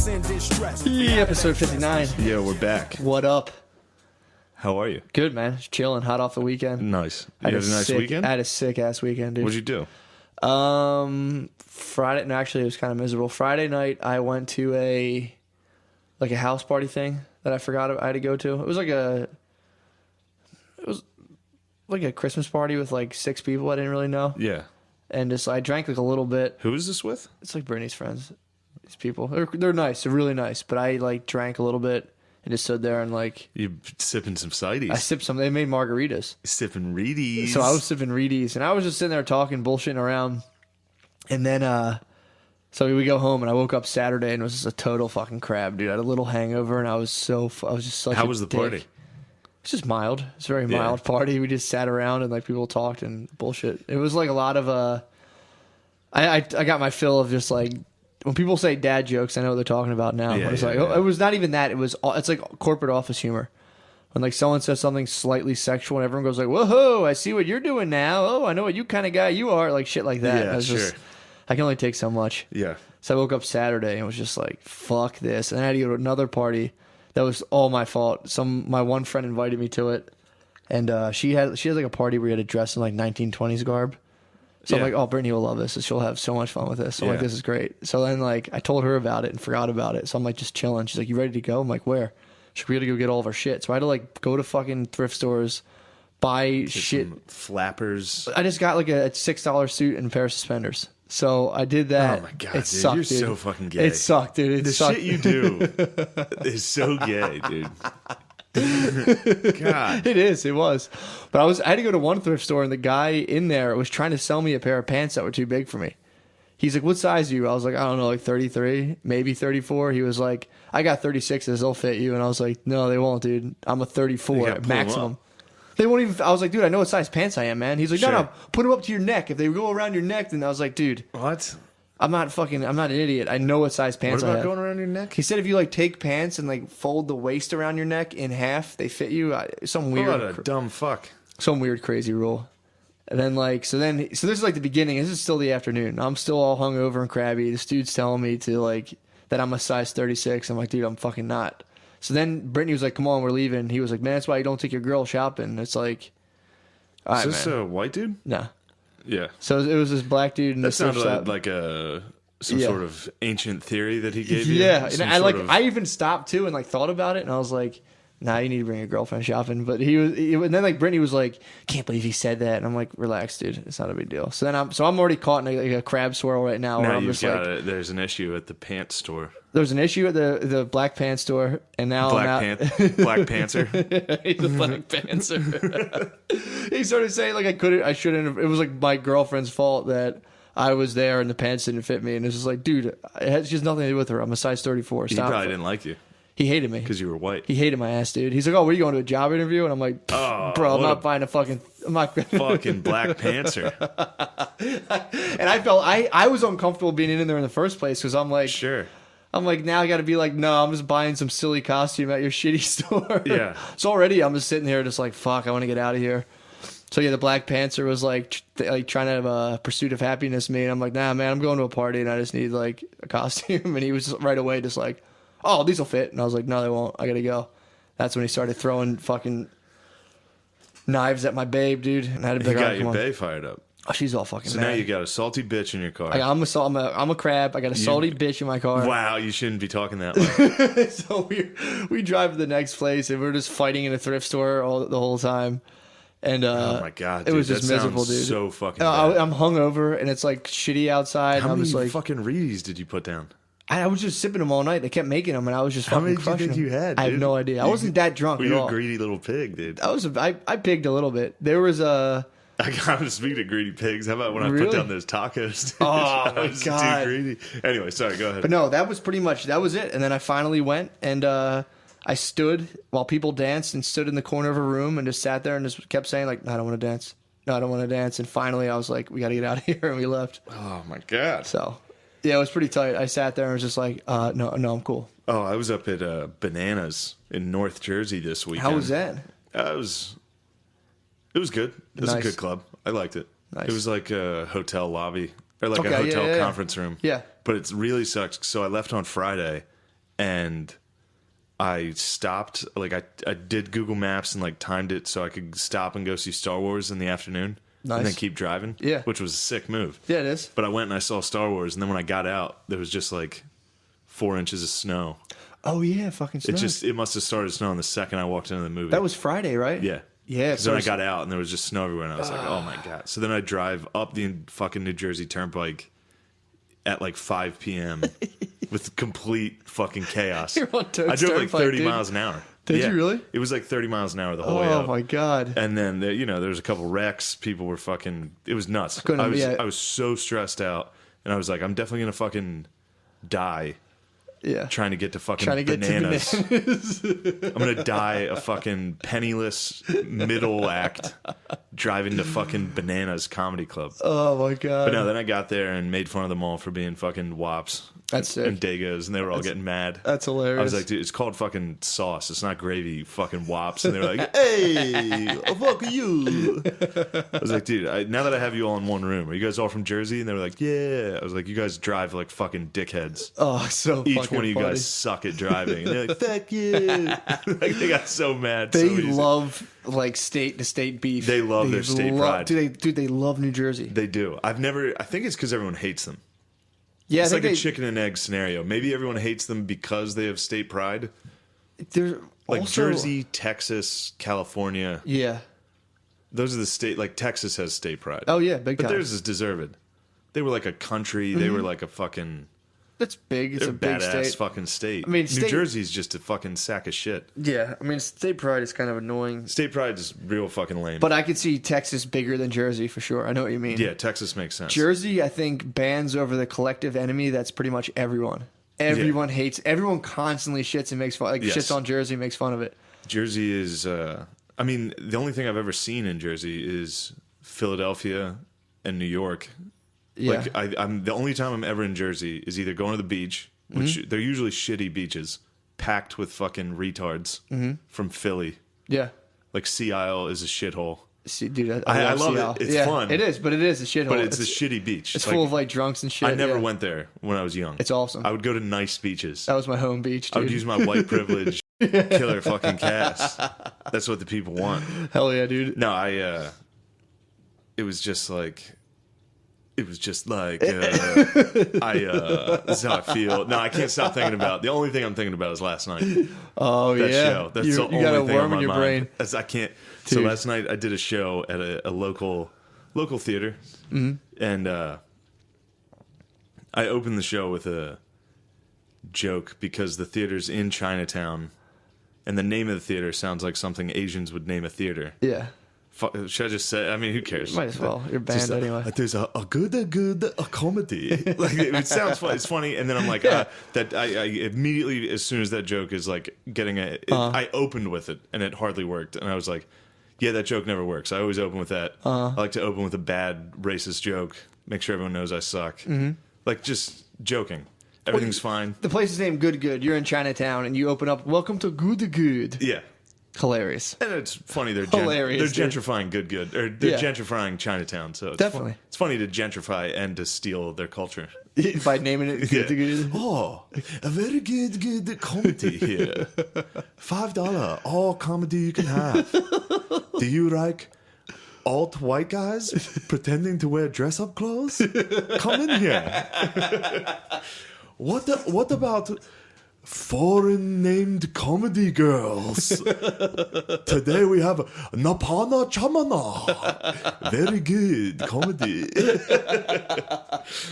Episode 59. Yeah, we're back. What up? How are you? Good, man. Just chilling, hot off the weekend. Nice. You had a nice weekend? I had a sick ass weekend, dude. What'd you do? Friday. No, actually, it was kind of miserable. Friday night, I went to a house party thing that I forgot I had to go to. It was like a Christmas party with like 6 people I didn't really know. Yeah. And just I drank like a little bit. Who is this with? It's like Brittany's friends. These people, they're nice. They're really nice. But I like drank a little bit and just stood there and like You sipping some cides? I sipped some. They made margaritas. Sipping Reedies. So I was sipping Reedies, and I was just sitting there talking, bullshitting around. And then, so we go home, and I woke up Saturday, and it was just a total fucking crab, dude. I had a little hangover, and I was just such How a was the dick. party? It's just mild. It's a very mild party. We just sat around, and like people talked and bullshit. It was like a lot of, I got my fill of just like, when people say dad jokes, I know what they're talking about now. Yeah, It's yeah, like, yeah. it was not even that. It's like corporate office humor. When like someone says something slightly sexual and everyone goes like, whoa, I see what you're doing now. Oh, I know what you kind of guy you are. Like shit like that. Yeah, sure. I can only take so much. Yeah. So I woke up Saturday and was just like, fuck this. And I had to go to another party that was all my fault. My one friend invited me to it. And she has like a party where you had to dress in like 1920s garb. So I'm like, oh, Brittany will love this. So she'll have so much fun with this. So I'm like, this is great. So then like I told her about it and forgot about it. So I'm like just chilling. She's like, you ready to go? I'm like, where? She's like, we got to go get all of our shit. So I had to like go to fucking thrift stores, buy shit. Some flappers. I just got like a $6 suit and a pair of suspenders. So I did that. Oh my god, it dude. sucked, You're dude. so fucking gay. It sucked, dude. The sucked. shit you do is so gay, dude. God. It is. It was. But I had to go to one thrift store, and the guy in there was trying to sell me a pair of pants that were too big for me. He's like, what size are you? I was like, I don't know, like 33, maybe 34. He was like, I got 36s. They'll fit you. And I was like, no, they won't, dude. I'm a 34 maximum. They won't even. I was like, dude, I know what size pants I am, man. He's like, no, put them up to your neck. If they go around your neck, then I was like, dude. What? I'm not an idiot. I know what size pants I have. What about going around your neck? He said if you like take pants and like fold the waist around your neck in half, they fit you. Some weird, What a dumb fuck. some weird crazy rule. And then like so this is like the beginning. This is still the afternoon. I'm still all hungover and crabby. This dude's telling me to like that I'm a size 36. I'm like, dude, I'm fucking not. So then Brittany was like, come on, we're leaving. He was like, man, that's why you don't take your girl shopping. It's like, all right, Is this man. a white dude? No. Yeah. So it was this black dude in That the thrift sounded shop. like some sort of ancient theory that he gave you. Yeah, and Some I sort of- I even stopped too and like thought about it, and I was like, nah, you need to bring your girlfriend shopping. But and then like Brittany was like, can't believe he said that, and I'm like, relax, dude, it's not a big deal. So then I'm already caught in a crab swirl right now. Where Now I'm you've just got like, there's an issue at the pants store. there's an issue at the black pants store, and now Black Panther. He's a black panther. He started saying like I shouldn't have. It was like my girlfriend's fault that I was there and the pants didn't fit me, and it's just like, dude, it has just nothing to do with her. I'm a size 34. He Stop. probably didn't like you He hated me because you were white. He hated my ass, dude. He's like, oh, were you going to a job interview? And I'm like, Oh, bro, I'm what not a- buying a fucking. I'm not. Fucking Black Panther. And I felt I was uncomfortable being in there in the first place because I'm like, Sure. I'm like, now I got to be like, no, I'm just buying some silly costume at your shitty store. Yeah. So already I'm just sitting here just like, fuck, I want to get out of here. So yeah, the Black Panther was like trying to have a pursuit of happiness me, and I'm like, nah, man, I'm going to a party and I just need like a costume. And he was right away just like, oh, these will fit. And I was like, no, they won't. I gotta go. That's when he started throwing fucking knives at my babe, dude. And I had to be He like, got oh, your come on. bae fired up. Oh, she's all fucking So mad. now you got a salty bitch in your car. I'm a crab. I got a salty bitch in my car. Wow, you shouldn't be talking that way. So we drive to the next place, and we're just fighting in a thrift store the whole time. And Oh my god, it dude, was just that miserable, sounds dude. so fucking bad. I'm hungover, and it's like shitty outside. How and I'm many just like, fucking Reedies did you put down? I was just sipping them all night. They kept making them, and I was just How fucking many do you crushing think them. you had, I have dude? no idea. I wasn't that drunk Were at you all. a greedy little pig, dude? I pigged a little bit. There was a. I got speaking of greedy pigs. How about when I Really? put down those tacos? Dude? Oh, I my was God. too greedy. Anyway, sorry. Go ahead. But no, that was pretty much, that was it. And then I finally went, and I stood while people danced and stood in the corner of a room and just sat there and just kept saying like, no, I don't want to dance. No, I don't want to dance. And finally I was like, we got to get out of here, and we left. Oh my god. So yeah, it was pretty tight. I sat there and was just like, no, I'm cool. Oh, I was up at Bananas in North Jersey this weekend. How was that? It was good. It was a Nice. good club. I liked it. Nice. It was like a hotel lobby or like Okay, a hotel yeah. conference room. Yeah. But it really sucks. So I left on Friday and I stopped. Like I did Google Maps and like timed it so I could stop and go see Star Wars in the afternoon. Nice. And then keep driving. Yeah. Which was a sick move. Yeah, it is. But I went and I saw Star Wars, and then when I got out, there was just like 4 inches of snow. Oh yeah, fucking snow. It must have started snowing the second I walked into the movie. That was Friday, right? Yeah. Yeah. Because then I got out and there was just snow everywhere, and I was like, oh my God. So then I drive up the fucking New Jersey Turnpike at like 5 p.m. with complete fucking chaos. You're on I drove like 30 Turnpike, miles an hour. Did you really? It was like 30 miles an hour the whole way Oh up. my God. And then, there was a couple wrecks. People were fucking... It was nuts. I was so stressed out. And I was like, I'm definitely going to fucking die Yeah. trying to get to fucking Bananas. I'm going to die a fucking penniless middle act driving to fucking Bananas Comedy Club. Oh my God. But no, then I got there and made fun of them all for being fucking wops. That's sick. And Dagos, and they were all getting mad. That's hilarious. I was like, dude, it's called fucking sauce. It's not gravy, you fucking wops. And they were like, hey, fuck you. I was like, dude, now that I have you all in one room, are you guys all from Jersey? And they were like, yeah. I was like, you guys drive like fucking dickheads. Oh, so Each fucking one of you funny. guys suck at driving. And they're like, fuck you. Like, they got so mad. They so easy. love like state to state beef. They love their state pride. Dude, they love New Jersey. They do. I think it's because everyone hates them. Yeah, It's I like think a chicken and egg scenario. Maybe everyone hates them because they have state pride. they're Like also, Jersey, Texas, California. Yeah. Those are the state, like Texas has state pride. Oh yeah, big But time. theirs is deserved. They were like a country. They were like a fucking... That's big. It's They're a big badass state. fucking state. I mean, New state- Jersey's just a fucking sack of shit. Yeah, I mean, state pride is kind of annoying. State pride is real fucking lame. But I could see Texas bigger than Jersey for sure. I know what you mean. yeah, Texas makes sense. Jersey, I think, bands over the collective enemy that's pretty much everyone. Everyone hates. Everyone constantly shits and makes fun. Like Yes. shits on Jersey, makes fun of it. Jersey is... I mean, the only thing I've ever seen in Jersey is Philadelphia and New York. Yeah. Like, I'm the only time I'm ever in Jersey is either going to the beach, which they're usually shitty beaches, packed with fucking retards from Philly. Yeah. Like Sea Isle is a shithole. See, dude, I love Seattle. it. It's fun. It is, but it is a shithole. But it's a shitty beach. It's full of like drunks and shit. I never yeah. went there when I was young. It's awesome. I would go to nice beaches. That was my home beach, I dude. would use my white privilege, killer fucking cast. That's what the people want. Hell yeah, dude. No, it was just like, this is how I feel. No, I can't stop thinking about. The only thing I'm thinking about is last night. Oh That yeah. show. That's the you only got a thing worm on my in your mind. brain. I can't. So Dude. last night I did a show at a local theater, and I opened the show with a joke because the theater's in Chinatown, and the name of the theater sounds like something Asians would name a theater. Yeah. Should I just say? I mean, who cares? Might as well. You're banned Just, anyway. There's a good comedy. Like it sounds funny. It's funny, and then I'm like, that I immediately, as soon as that joke is like getting I opened with it, and it hardly worked, and I was like, yeah, that joke never works. I always open with that. I like to open with a bad racist joke, make sure everyone knows I suck. Like just joking. Everything's fine. The place is named Good Good. You're in Chinatown, and you open up, "Welcome to Good Good." Yeah. Hilarious. And it's funny they're Hilarious, they're dude. gentrifying good, or they're Yeah. gentrifying Chinatown. So it's Definitely. it's funny to gentrify and to steal their culture. By naming it Good Yeah. Good. Oh, a very good comedy here. $5, all comedy you can have. Do you like alt white guys pretending to wear dress up clothes? Come in here. What about foreign named comedy girls? Today we have Napana Chamana. Very good comedy.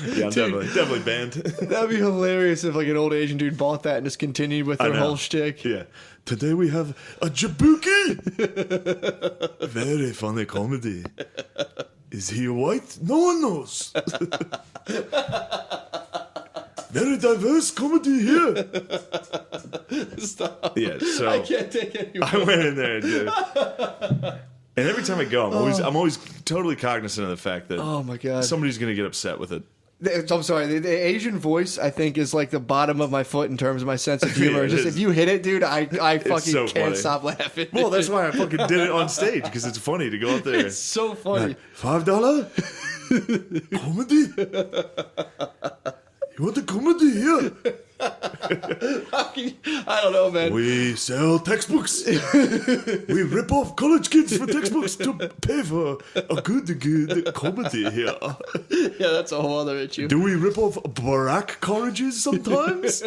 Yeah, I'm definitely banned. That'd be hilarious if like an old Asian dude bought that and just continued with their know. whole shtick. Yeah. Today we have a Jabuki. Very funny comedy. Is he white? No one knows. Very diverse comedy here. Stop. Yeah, so I can't take it anymore. I went in there, dude. And every time I go, I'm always totally cognizant of the fact that Oh my god. somebody's gonna get upset with it. I'm sorry. The Asian voice, I think, is like the bottom of my foot in terms of my sense of humor. Yeah, it Just is. if you hit it, dude, I fucking so can't funny. stop laughing. Well, that's why I fucking did it on stage, because it's funny to go up there. It's so funny. $5 comedy. You want the comedy here? I don't know, man. We sell textbooks. We rip off college kids for textbooks to pay for a good comedy here. Yeah, that's a whole other issue. Do we rip off Barack colleges sometimes?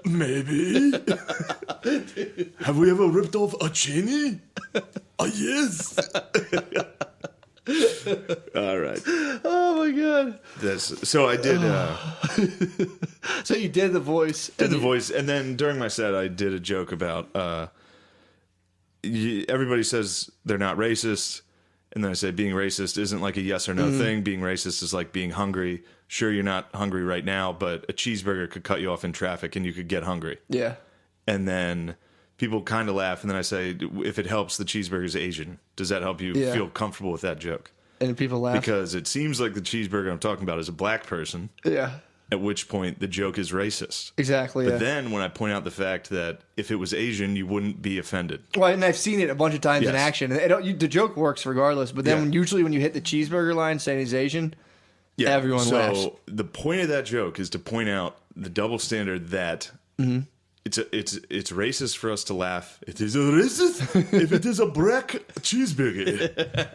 Maybe. Have we ever ripped off a Cheney? Oh, yes. All right. Oh my god. So I did. So you did the voice. And then during my set, I did a joke about. Everybody says they're not racist, and then I say being racist isn't like a yes or no thing. Being racist is like being hungry. Sure, you're not hungry right now, but a cheeseburger could cut you off in traffic, and you could get hungry. Yeah. And then people kind of laugh, and then I say, if it helps, the cheeseburger's Asian. Does that help you feel comfortable with that joke? And people laugh. Because it seems like the cheeseburger I'm talking about is a black person. Yeah. At which point the joke is racist. Exactly. But then when I point out the fact that if it was Asian, you wouldn't be offended. Well, and I've seen it a bunch of times in action. The joke works regardless, but then usually when you hit the cheeseburger line saying he's Asian, everyone laughs. So the point of that joke is to point out the double standard that it's racist for us to laugh. It is a racist if it is a black cheeseburger.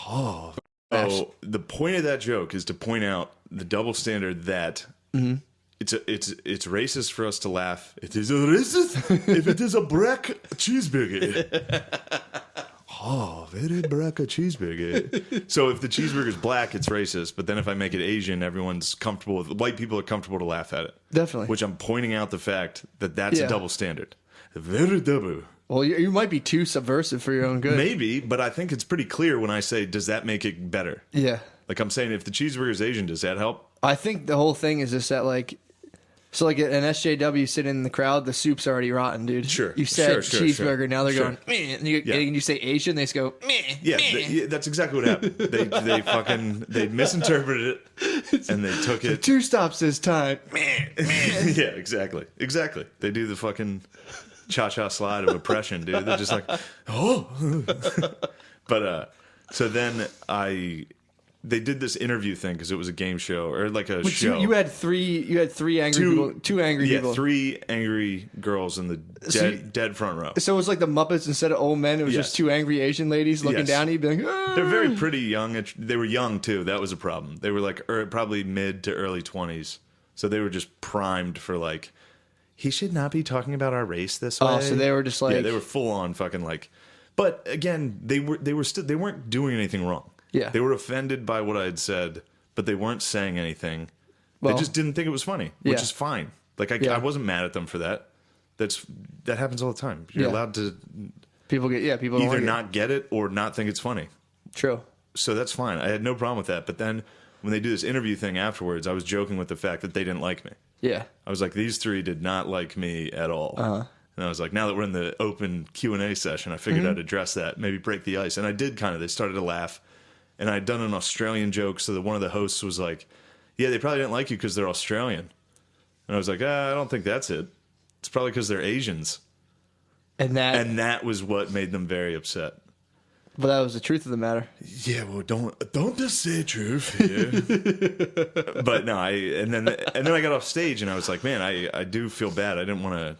Oh. So the point of that joke is to point out the double standard that it's racist for us to laugh. It is a racist if it is a black cheeseburger. Oh, very black a cheeseburger. So if the cheeseburger's black, it's racist. But then if I make it Asian, everyone's comfortable with. White people are comfortable to laugh at it. Definitely. Which I'm pointing out the fact that that's a double standard. Very double. Well, you might be too subversive for your own good. Maybe, but I think it's pretty clear when I say, does that make it better? Yeah. Like I'm saying, if the cheeseburger is Asian, does that help? I think the whole thing is just that, like, so like an SJW sitting in the crowd, the soup's already rotten, dude. Sure. You said cheeseburger, sure. now they're going, meh. And you say Asian, they just go, meh. Yeah, that's exactly what happened. They misinterpreted it, and they took it. 2 stops this time. Meh. Yeah, exactly. They do the fucking cha-cha slide of oppression, dude. They're just like, oh. But so then they did this interview thing because it was a game show or like a show. You had three angry people, two angry people. Yeah, 3 angry girls in the dead front row. So it was like the Muppets instead of old men. It was just 2 angry Asian ladies looking down at you, being like, ah. They're very pretty young. They were young too. That was a problem. They were like probably mid to early 20s. So they were just primed for like, he should not be talking about our race this way. Oh, so they were just like, they were full on fucking like. But again, they weren't doing anything wrong. Yeah. They were offended by what I had said, but they weren't saying anything. They just didn't think it was funny, which is fine. Like I wasn't mad at them for that. That happens all the time. You're allowed to people either not get it or not think it's funny. True. So that's fine. I had no problem with that. But then when they do this interview thing afterwards, I was joking with the fact that they didn't like me. Yeah. I was like, these 3 did not like me at all. Uh-huh. And I was like, now that we're in the open Q&A session, I figured I'd address that, maybe break the ice. And I did kind of. They started to laugh. And I'd done an Australian joke, so that one of the hosts was like, yeah, they probably didn't like you because they're Australian. And I was like, I don't think that's it. It's probably because they're Asians. And that was what made them very upset. But that was the truth of the matter. Yeah, well, don't just say truth here. But no, and then I got off stage and I was like, man, I do feel bad. I didn't want to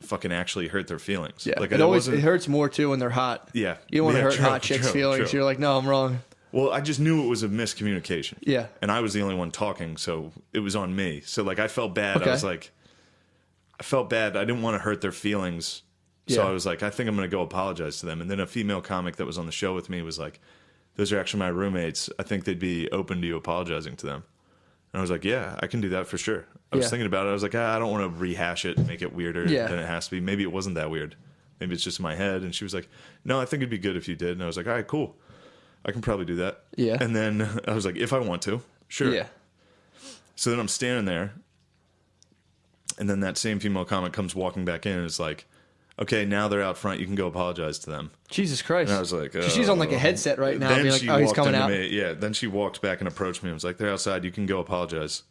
fucking actually hurt their feelings. Yeah, like it hurts more too when they're hot. Yeah, you don't want to hurt hot chicks' feelings. You're like, no, I'm wrong. Well, I just knew it was a miscommunication. Yeah, and I was the only one talking, so it was on me. So like, I felt bad. Okay. I was like, I felt bad. I didn't want to hurt their feelings. So I was like, I think I'm going to go apologize to them. And then a female comic that was on the show with me was like, those are actually my roommates. I think they'd be open to you apologizing to them. And I was like, yeah, I can do that for sure. I was thinking about it. I was like, I don't want to rehash it and make it weirder than it has to be. Maybe it wasn't that weird. Maybe it's just in my head. And she was like, no, I think it'd be good if you did. And I was like, all right, cool. I can probably do that. Yeah. And then I was like, if I want to, sure. Yeah. So then I'm standing there. And then that same female comic comes walking back in and it's like, okay, now they're out front. You can go apologize to them. Jesus Christ. And I was like, she's on like a headset right now. Being like, oh, he's coming out. Yeah. Then she walked back and approached me and was like, they're outside. You can go apologize.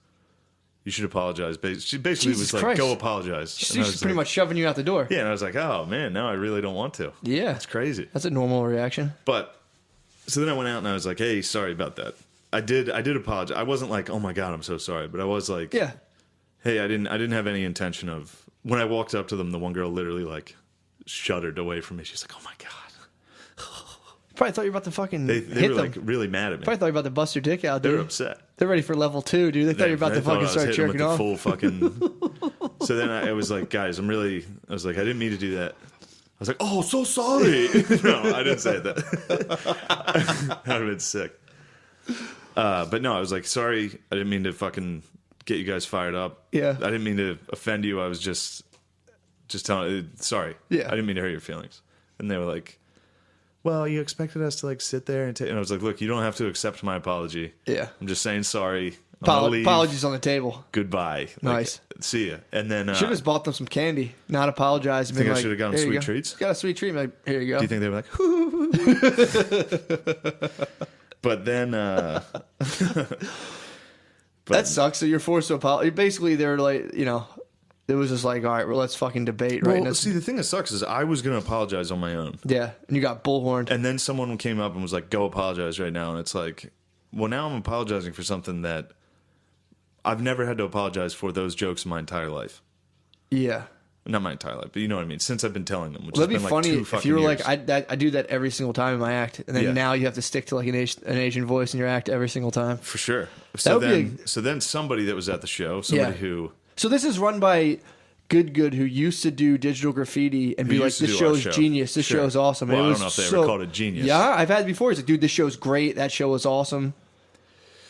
You should apologize. She basically was like, go apologize. She's pretty much shoving you out the door. Yeah. And I was like, oh, man, now I really don't want to. Yeah. It's crazy. That's a normal reaction. But so then I went out and I was like, hey, sorry about that. I did apologize. I wasn't like, oh my God, I'm so sorry. But I was like, Yeah. hey, I didn't have any intention of, when I walked up to them, the one girl literally like shuddered away from me. She's like, oh my God. Probably thought you were about to fucking They hit were them. like really mad at me. Probably thought you were about to bust your dick out, They dude. were upset. They're ready for level 2, dude. They thought you were about to fucking start jerking off. Full fucking. So then I was like, guys, I was like, I didn't mean to do that. I was like, oh, so sorry. No, I didn't say that. That would have been sick. But no, I was like, sorry. I didn't mean to fucking get you guys fired up. Yeah. I didn't mean to offend you. I was just telling. Sorry. Yeah. I didn't mean to hurt your feelings. And they were like, well, you expected us to like sit there and I was like, look, you don't have to accept my apology. Yeah. I'm just saying sorry. I'm gonna leave. Apologies on the table. Goodbye. Nice. See ya. And then Should have just bought them some candy, not apologize. think I should have gotten sweet treats? Got a sweet treat. Like, here you go. Do you think they were like, but then that sucks. So you're forced to apologize. Basically, they're like, you know, it was just like, all right, well, let's fucking debate right now. see, the thing that sucks is I was going to apologize on my own. Yeah, and you got bullhorned. And then someone came up and was like, go apologize right now. And it's like, well, now I'm apologizing for something that I've never had to apologize for those jokes in my entire life. Yeah. Not my entire life, but you know what I mean? Since I've been telling them, which Well, that'd has be been like funny 2 if fucking you were years. like, I do that every single time in my act, and then Yeah. now you have to stick to like an Asian voice in your act every single time. For sure. So would then, be so then somebody that was at the show, somebody Yeah. who... So this is run by Good, who used to do digital graffiti and be like, used to this do our show's show. genius, this Sure. show's awesome. And Well, it I was don't know if they ever called it genius. Yeah, I've had it before. He's like, dude, this show's great. That show was awesome.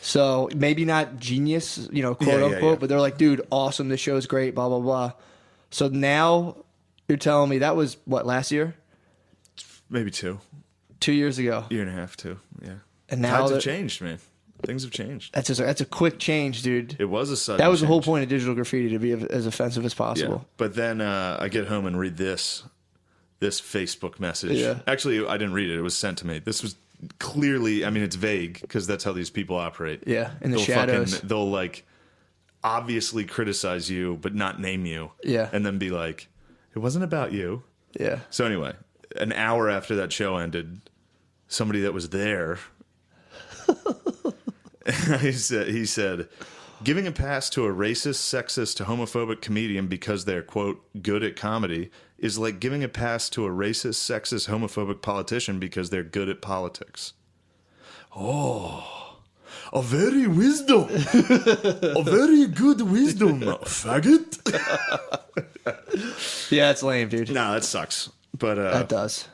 So maybe not genius, you know, quote Yeah, yeah, unquote, yeah. but they're like, dude, awesome. This show's great, blah, blah, blah. So now you're telling me that was, what, last year? Maybe 2. 2 years ago. Year and a half, 2. Yeah. And now Times that- have changed, man. Things have changed. That's a quick change, dude. It was a sudden That was the whole change. point of digital graffiti, to be as offensive as Yeah. possible. But then I get home and read this Facebook message. Yeah. Actually, I didn't read it. It was sent to me. This was clearly, I mean, it's vague because that's how these people operate. Yeah, in the They'll shadows. They'll like obviously criticize you, but not name you. Yeah. And then be like, it wasn't about you. Yeah. So anyway, an hour after that show ended, somebody that was there, he said, giving a pass to a racist, sexist, homophobic comedian because they're, quote, good at comedy is like giving a pass to a racist, sexist, homophobic politician because they're good at politics. Oh, a very wisdom. A very good wisdom, faggot. Yeah, it's lame, dude. Nah, that sucks. But That does.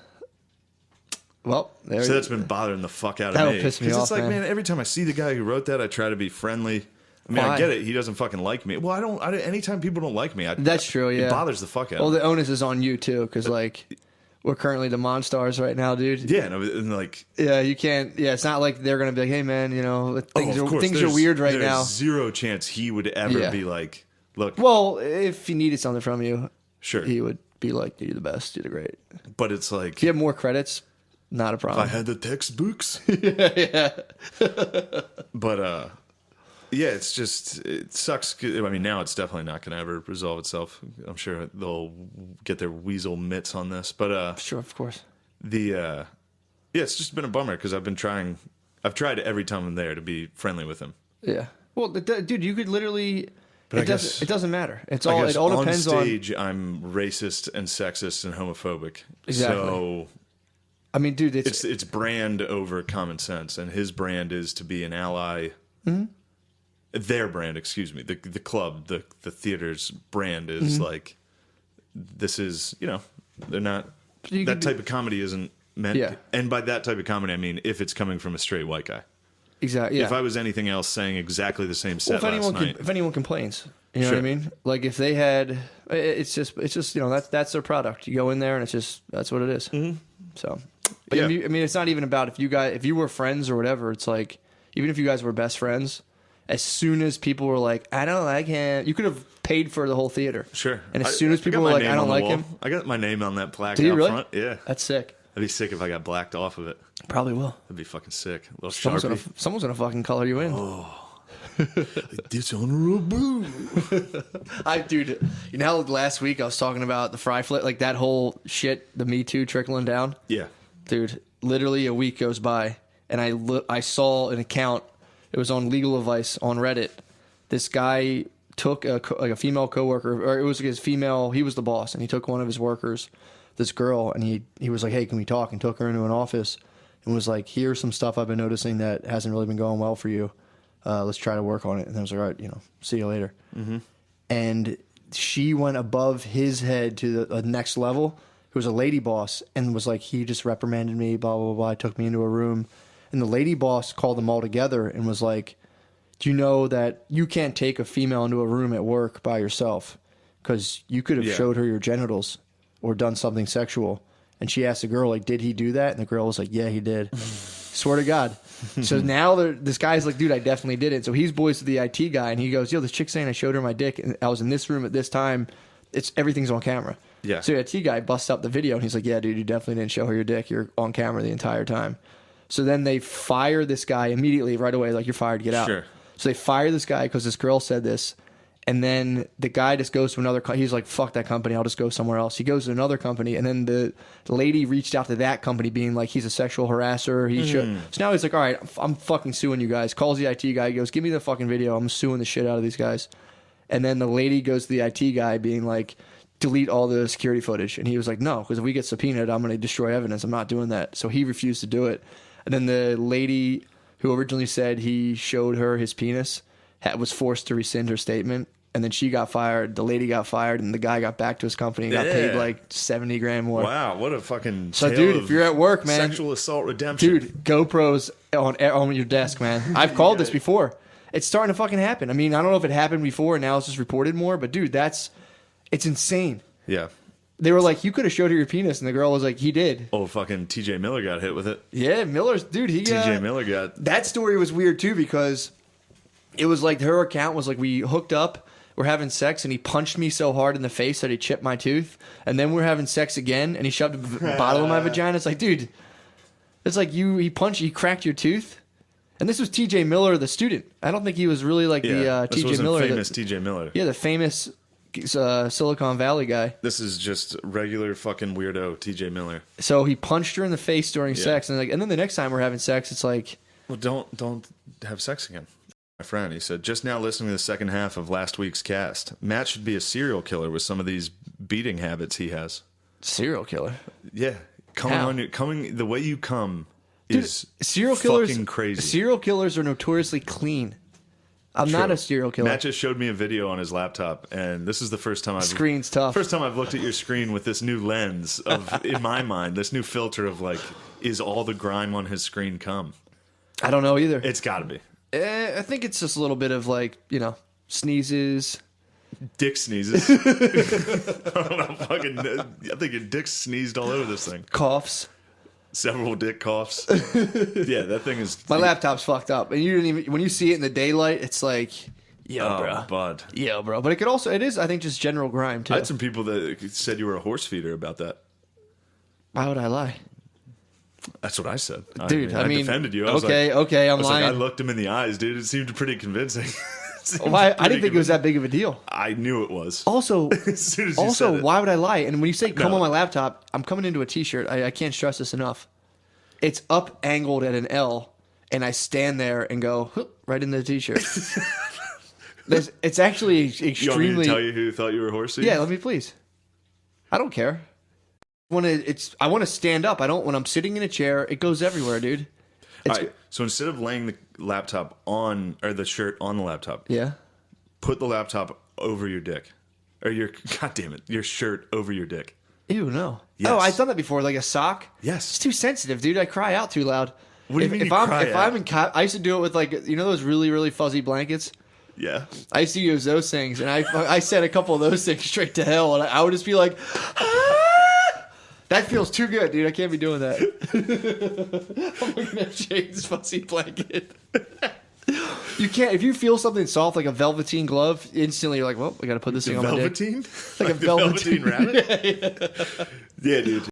Well, there so you that's been bothering the fuck out of That'll me. piss me 'Cause off, it's like, man. man, every time I see the guy who wrote that, I try to be friendly. I mean, Why? I get it. He doesn't fucking like me. Well, I don't. Anytime people don't like me, That's true, yeah. It bothers the fuck out Well, of me. the onus is on you, too, because, like, we're currently the Monstars right now, dude. Yeah, and like, Yeah, you can't. Yeah, it's not like they're going to be like, hey, man, you know, things, of course, things are there's- weird right there's now. Zero chance he would ever Yeah. be like, look, Well, if he needed something from you, sure. he would be like, you're the best, you're the great. But it's like, If you have more credits, not a if problem. I had the textbooks. yeah. But yeah, it's just, it sucks. I mean, now it's definitely not going to ever resolve itself. I'm sure they'll get their weasel mitts on this. But Sure, of course. yeah, it's just been a bummer because I've tried every time I'm there to be friendly with him. Yeah. Well, dude, you could literally. But I It guess- doesn't. It doesn't matter. It I all guess depends on on. stage, I'm racist and sexist and homophobic. Exactly. So I mean, dude, it's it's brand over common sense, and his brand is to be an ally. Mm-hmm. Their brand, excuse me, the club, the theater's brand is Mm-hmm. like, this is, you know, they're not, You that could type of comedy isn't meant. Yeah. And by that type of comedy, I mean if it's coming from a straight white guy. exactly. Yeah. If I was anything else saying exactly the same set Well, last night. if anyone complains, you know what I Sure. mean? Like if they had, it's just you know that's their product. You go in there and it's just that's what it is. Mm-hmm. So, but Yeah. I mean, it's not even about if you were friends or whatever. It's like even if you guys were best friends, as soon as people were like, I don't like him, you could have paid for the whole theater. Sure. And as soon as I people got were my like, name I on don't the like wall. him, I got my name on that plaque Did you out really? front. Yeah. that's sick. That'd be sick if I got blacked off of it. Probably will. That'd be fucking sick. A little Someone's gonna fucking color you in. Dishonorable. Dude, you know how last week I was talking about the fry flip, like that whole shit, the Me Too trickling down? Yeah. Dude, literally a week goes by and I saw an account It was on Legal Advice on Reddit. This guy took a female coworker, or it was his female. He was the boss, and he took one of his workers, this girl, and he was like, "Hey, can we talk?" And took her into an office, and was like, "Here's some stuff I've been noticing that hasn't really been going well for you. Let's try to work on it." And I was like, "All right, see you later." Mm-hmm. And she went above his head to the next level. Who was a lady boss, and was like, he just reprimanded me, blah blah blah. Took me into a room, and the lady boss called them all together and was like, "Do you know that you can't take a female into a room at work by yourself? Because you could have showed her your genitals or done something sexual." And she asked the girl, like, "Did he do that?" And the girl was like, "Yeah, he did." Swear to God. So now this guy's like, "Dude, I definitely did it." So he's boys to the IT guy, and he goes, "Yo, this chick's saying I showed her my dick, and I was in this room at this time. Everything's on camera." Yeah. So the IT guy busts up the video, and he's like, "Yeah, dude, you definitely didn't show her your dick. You're on camera the entire time." So then they fire this guy immediately, right away, like, "You're fired, get out." Sure. So they fire this guy because this girl said this. And then the guy just goes to another he's like, "Fuck that company, I'll just go somewhere else." He goes to another company, and then the lady reached out to that company being like, "He's a sexual harasser. He should." So now he's like, "All right, I'm fucking suing you guys." Calls the IT guy, goes, "Give me the fucking video. I'm suing the shit out of these guys." And then the lady goes to the IT guy being like, "Delete all the security footage." And he was like, "No, because if we get subpoenaed, I'm going to destroy evidence. I'm not doing that." So he refused to do it. And then the lady who originally said he showed her his penis was forced to rescind her statement. And then she got fired, the lady got fired, and the guy got back to his company and got paid like $70,000 more. Wow, what a fucking So, dude, if you're at work, man, sexual assault redemption. Dude, GoPros on your desk, man. I've called this before. It's starting to fucking happen. I mean, I don't know if it happened before and now it's just reported more, but dude, it's insane. Yeah. They were like, "You could have showed her your penis," and the girl was like, "He did." Oh, fucking TJ Miller got hit with it. Yeah, Miller's dude. TJ Miller got that story was weird too because it was like her account was like, "We hooked up. We're having sex, and he punched me so hard in the face that he chipped my tooth. And then we're having sex again, and he shoved a bottle in my vagina." It's like, dude, it's like he cracked your tooth. And this was TJ Miller, the student. I don't think he was really like the TJ Miller. Famous TJ Miller. Yeah, the famous Silicon Valley guy. This is just regular fucking weirdo TJ Miller. So he punched her in the face during sex, and then the next time we're having sex, it's like, well, don't have sex again. My friend, he said, just now listening to the second half of last week's cast, Matt should be a serial killer with some of these beating habits he has. Serial killer? Yeah. Coming the way you come is serial killers, fucking crazy. Serial killers are notoriously clean. I'm not a serial killer. Matt just showed me a video on his laptop, and this is the first time Screen's tough. First time I've looked at your screen with this new lens of, in my mind, this new filter of like, is all the grime on his screen cum? I don't know either. It's got to be. I think it's just a little bit of like, sneezes. Dick sneezes. I don't know, I think your dick sneezed all over this thing. Coughs. Several dick coughs. Yeah, that thing is... My laptop's fucked up. And you didn't even... When you see it in the daylight, it's like... Yo, bro. Bud. Yo, bro. But it is, I think, just general grime, too. I had some people that said you were a horse feeder about that. Why would I lie? That's what I said. Dude, I mean... I defended you. Okay, I'm lying. I looked him in the eyes, dude. It seemed pretty convincing. I didn't think it was that big of a deal. I knew it was. Also, as soon as you said it. Why would I lie? And when you say come on my laptop, I'm coming into a t-shirt. I can't stress this enough. It's up angled at an L, and I stand there and go right into the t-shirt. It's actually extremely... You want me to tell you who thought you were a horse feeder? Yeah, let me please. I don't care. I want to stand up. I don't. When I'm sitting in a chair, it goes everywhere, dude. All right, so instead of laying the laptop on, or the shirt on the laptop, put the laptop over your dick, or your shirt over your dick. Ew, no. Yes. Oh, I've done that before, like a sock. Yes, it's too sensitive, dude. I cry out too loud. What do you mean? If I'm in, I used to do it with like those really really fuzzy blankets. Yeah, I used to use those things, and I sent a couple of those things straight to hell, and I would just be like. Ah! That feels too good, dude. I can't be doing that. I'm looking at Shane's fuzzy blanket. You can't. If you feel something soft like a velveteen glove, instantly you're like, well, I got to put this thing on my dick. Velveteen? Like a velveteen rabbit? Yeah, dude.